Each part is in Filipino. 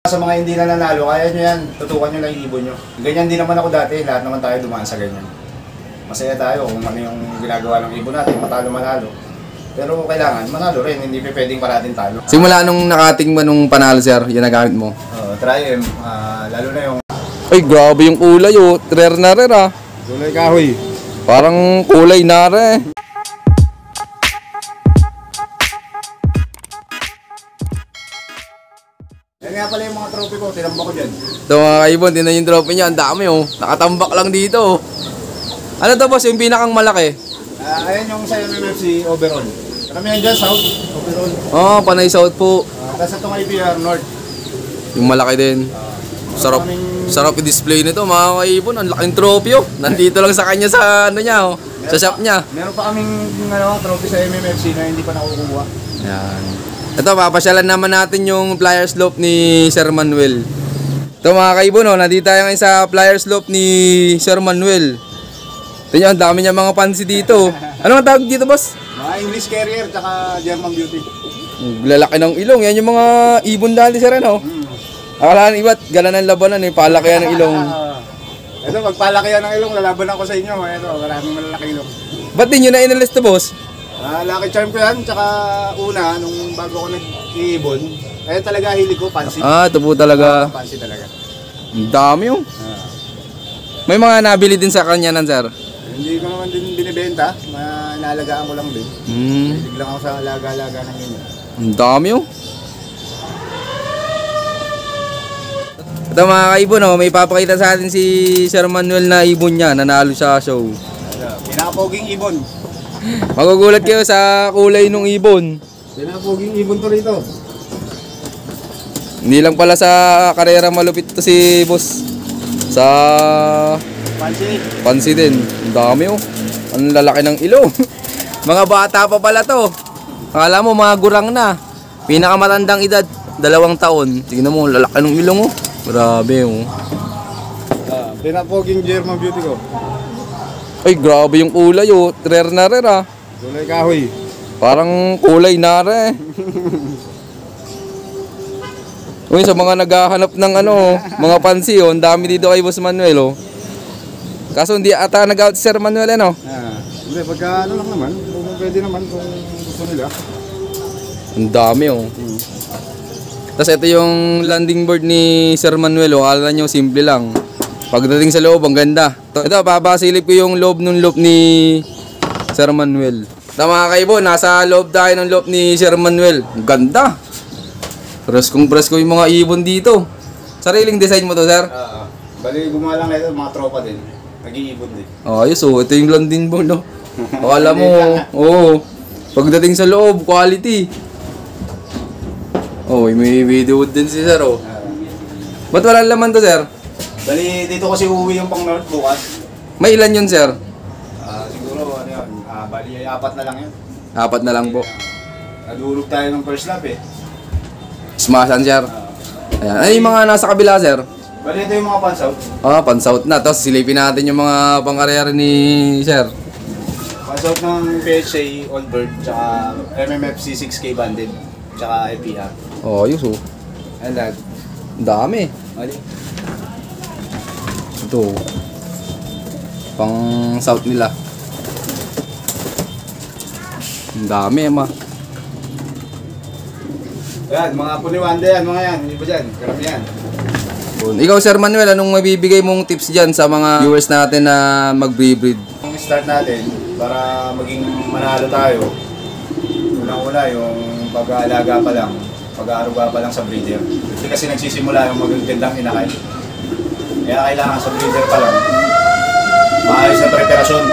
Sa mga hindi na nanalo, kaya nyo yan, tutukan nyo lang yung ibon nyo. Ganyan din naman ako dati, lahat naman tayo dumaan sa ganyan. Masaya tayo kung ano yung ginagawa ng ibon natin, matalo-manalo. Pero kailangan, manalo rin, hindi pa pwedeng parating talo. Simula nung nakating mo nung panalo, sir, yun nagamit mo? Tri-M, lalo na yung... Ay, grabe yung kulay, oh. Rare na rare, ah. Kulay kahoy. Parang kulay na rare. Yan nga pala yung mga trophy ko, tinambak ko dyan. Ito mga kaibon, din na yung trophy niya. Ang dami, oh. Nakatambak lang dito, oh. Ano to, boss? Yung pinakang malaki? Ayan yung sa MMFC overall. Karamihan dyan, South, overall. Oh, panay South po. Tapos itong IPR, North. Yung malaki din. Sarap i-display nito, mga kaibon. Ang laking trophy, oh. Nandito lang sa kanya sa ano niya, oh. Sa shop niya. Meron pa kaming trophy sa MMFC na hindi pa nakukuha. Yan. Ito, papasyalan naman natin yung flyer slope ni Sir Manuel. Ito mga kaibon, oh. Nandito tayo ngayon sa flyer slope ni Sir Manuel. Ito nyo, ang dami niya mga pansi dito. Ano ang tawag dito, boss? Mga English Carrier, tsaka German Beauty. Lalaki ng ilong. Yan yung mga ibon dati, sir, ano? Akalaan iba't, gala ng labanan, eh. Palakihan ng ilong. Ito, pagpalakihan ng ilong, lalaban ako sa inyo. Ito, maraming malalaki ilong. Ba't din nyo na inalis to, boss? Lucky charm ko yan, tsaka una, nung bago ko nag-iibon, kaya talaga hilig ko, pansi. Ito po talaga. Pansi talaga. Ang dami, oh. May mga nabili din sa kanya nan, sir? Hindi ko naman din binibenta, naalagaan ko lang din. Hilig lang ako sa alaga-alaga ng inyo. Ang dami, oh. Ito mga kaibon, oh, may papakita sa atin si Sir Manuel na ibon niya, nanalo sa show. Pinakapoging ibon. Magugulat kayo sa kulay ng ibon. Pinakapoging ibon to rito. Hindi lang pala sa karera malupit to si boss. Sa pansi din. Ang dami, oh. Ang lalaki ng ilong. Mga bata pa pala to. Akala mo mga gurang na. Pinakamatandang edad, 2 taon. Tingnan mo, lalaki ng ilong, oh. Grabe, oh. Pinakapoging German Beauty ko. Ay, grabe yung kulay, oh. Rare na rare, ah. Kulay kahoy. Parang kulay na rare. Uy, sa mga naghahanap ng ano, mga pansi, oh, ang dami dito kay Boss Manuel, oh. Kaso hindi ata nag-out si Sir Manuel, ano? Hindi, pagka ano lang naman, kung pwede naman, kung gusto nila. Ang dami, oh. Tapos ito yung landing board ni Sir Manuel, oh. Akala nyo, simple lang. Pagdating sa loob, ang ganda. Ito, papasilip ko yung loob ng loop ni Sir Manuel. Ito mga kaibo, nasa loob tayo ng loop ni Sir Manuel. Ang ganda. Presko yung mga ibon dito. Sariling design mo to, sir? Bali, gumawa lang ito, mga tropa din. Nag-iibon din. Ayos, oh. Ito yung landing board, no? Akala mo, oh. Pagdating sa loob, quality. Oh, may video din si sir, oh. Ba't wala laman to, sir? Bali, dito kasi uuwi yung pang North bukas. May ilan yun, sir? Siguro, ano yun, bali, 4 na lang yun. 4 na lang po. Nadulog tayo ng first lap, eh. Smashan, sir. Ayan. Ano yung mga nasa kabila, sir? Bali, ito yung mga pan-south. Pan-south na. Tapos silipin natin yung mga pang-karera ni sir. Pan-south ng PHA, Old Bird, tsaka MMFC 6K banded, tsaka IPR. Oh, ayos, oh. Ayan lahat. Ang dami. Bali. Ito. Pang-south nila. Ang dami, ma. Ayan, mga puliwanda yan, mga yan. Hindi ba dyan? Karamihan. Ikaw, Sir Manuel, anong mabibigay mong tips dyan sa mga viewers natin na mag-breed? Kung start natin, para maging manalo tayo, unang-una yung pag-aalaga pa lang, pag-aaruga pa lang sa breeder. Kasi nagsisimula yung magagandang inakay. Kaya kailangan sa breeder pa lang, maayos na preparasyon.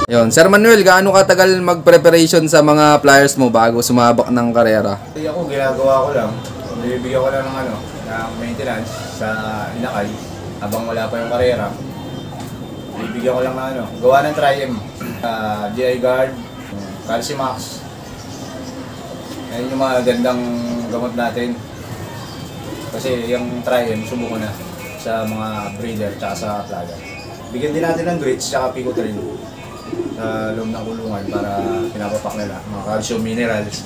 Yun. Sir Manuel, gaano katagal mag-preparation sa mga flyers mo bago sumabak ng karera? Ako, ginagawa ko lang. Bibigyan ko lang ng, ng maintenance sa inakay habang wala pa yung karera. Bibigyan ko lang ng gawa ng Tri-M, GI Guard, Calcimax. Ayun yung mga gandang gamot natin. Kasi yung Tri-M, subo ko na sa mga breeder at sa plaga. Bigyan din natin ng grits at Picotril sa loob ng kulungan para pinapapak nila, mga calcium minerals.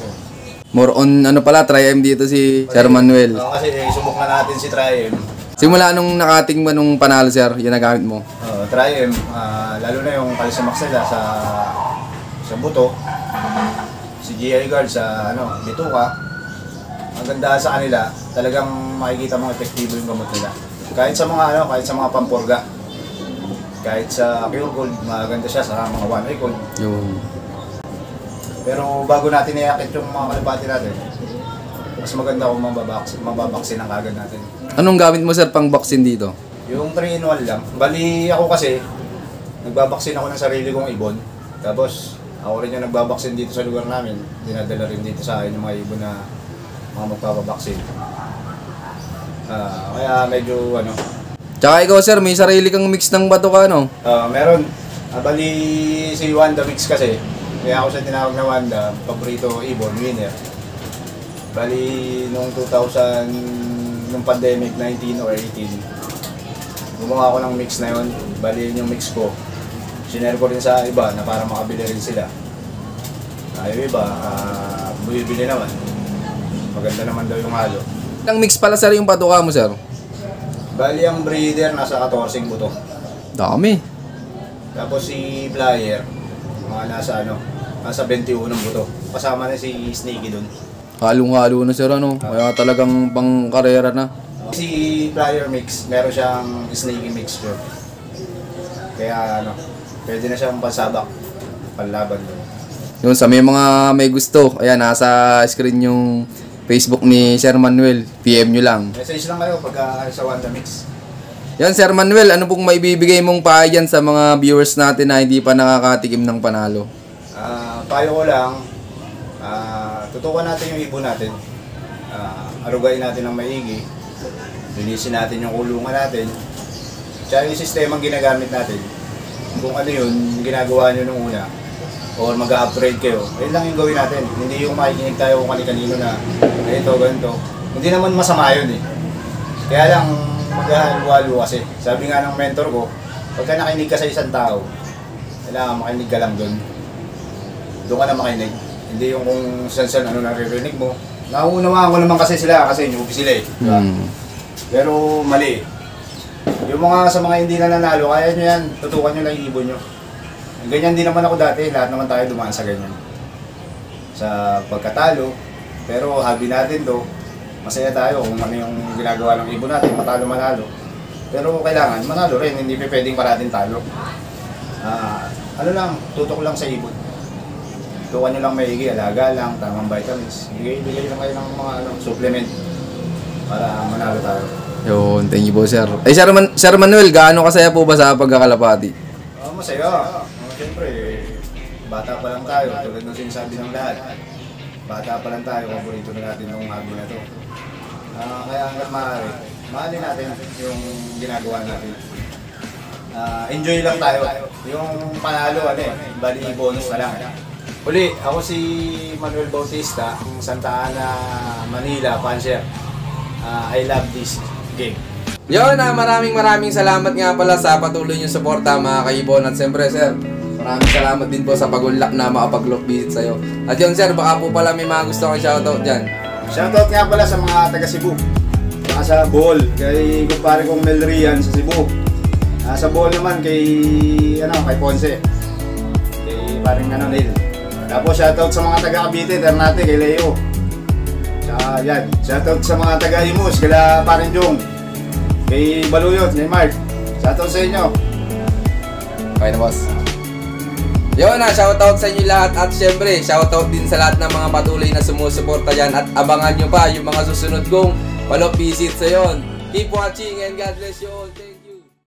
More on ano pala, Tri-M dito si Sir Manuel. Kasi subok na natin si Tri-M. Simula nung nakating mo nung panalo sir, yun nagamit mo? Tri-M, lalo na yung Calcimax nila sa buto. Si GI Guard sa bituka. Ang ganda sa kanila, talagang makikita mong epektibo yung gamot nila. Kahit sa mga pampurga. Kahit sa Pure Gold, maganda siya sa mga One Eye Gold. Yung... Pero bago natin iakit yung mga kalapati natin, mas maganda kung mababaksin ang kagad natin. Anong gamit mo sir pang vaccine dito? Yung 3-in-1 lang. Bali ako kasi, nagbabaksin ako ng sarili kong ibon. Tapos, ako rin yung nagbabaksin dito sa lugar namin. Dinadala rin dito sa akin yung mga ibon na mga magpapabaksin. Kaya medyo Tsaka ikaw sir, may sarili kang mix ng bato ka meron. Bali si Wanda Mix kasi. Kaya ako siya tinawag na Wanda, paborito ibon, winner. Bali nung 2000, nung pandemic 19 or 18, gumawa ako ng mix na yun. Bali yung mix ko, sinare ko rin sa iba na para makabili rin sila. Yung iba, bumibili naman. Maganda naman daw yung halo. Ilang mix pala sir yung patuka mo sir? Bali ang breeder nasa 14 buto. Dami. Tapos si Flyer, mga nasa 21 buto. Kasama na si Sneaky dun. Halong-halo na sir kaya talagang pang karera na. Si Flyer Mix, meron siyang Sneaky mixture. Kaya pwede na siyang pansabak, panlaban dun. Yun, sa may gusto, ayan, nasa screen yung Facebook ni Sir Manuel. PM nyo lang. Message lang kayo pagka sa Wanda Mix. Yan, Sir Manuel, ano pong maibibigay mong payo dyan sa mga viewers natin na hindi pa nakakatikim ng panalo? Payo ko lang, tutukan natin yung ibon natin. Arugayin natin ng maigi. Linisin natin yung kulungan natin. Tsaka yung sistemang ginagamit natin. Kung ano yun, ginagawa nyo nung una, or mag-upgrade kayo, ayun lang yung gawin natin. Hindi yung makikinig tayo kung kanino na ganito. Hindi naman masama yun eh. Kaya lang, maghahalwa-halwa kasi. Sabi nga ng mentor ko, pagka nakinig ka sa isang tao, kailangan makinig ka lang doon. Doon ka na makinig. Hindi yung kung saan naririnig mo. Nauunawaan ko naman kasi sila, kasi newbie sila eh. Diba? Pero mali. Yung sa mga hindi na nanalo, kaya nyo yan, tutukan nyo lang yung ibon nyo. Ganyan din naman ako dati, lahat naman tayo dumaan sa ganyan. Sa pagkatalo, pero hobby natin to, masaya tayo kung ano yung ginagawa ng ibon natin, matalo-manalo. Pero kailangan, manalo rin, hindi pwedeng parating talo. Tutok lang sa ibon. Tukan nyo lang maigi, alaga lang, tamang vitamins. Bigay lang kayo ng mga supplement para manalo tayo. Yun, thank you po sir. Sir Manuel, gaano kasaya po ba sa pagkakalapati? Masaya. Siyempre, bata pa lang tayo, tulad ng sinasabi ng lahat. Bata pa lang tayo, paborito na natin yung hobby na to. Kaya hanggang maaari, mahalin natin yung ginagawa natin. Enjoy lang tayo. Yung panalo, bali bonus na lang. Uli, ako si Manuel Bautista, ang Santa Ana, Manila, Pancher. I love this game. Yun, maraming salamat nga pala sa patuloy niyong suporta mga kaibon. At siyempre sir, maraming salamat din po sa pag-unlock na makapag-lock visit sa'yo. At yun sir, baka po pala may mga gusto kang shoutout dyan. Shoutout nga pala sa mga taga Cebu. Saka sa Bohol, kay kumpare kong Mel Rian sa Cebu. Sa Bohol naman kay Ponce. Kay paring Neil. Tapos shoutout sa mga taga Cavite, Ternate, kay Leo. Tsaka yan, shoutout sa mga taga Imus, kila paring Jong. Kay Baluyot, kay Mark. Shoutout sa inyo. Okay na boss. Yun shoutout sa inyo lahat. At syempre, shoutout din sa lahat ng mga patuloy na sumusuporta dyan. At abangan nyo pa yung mga susunod kong follow visit sa yon. Keep watching and God bless you all.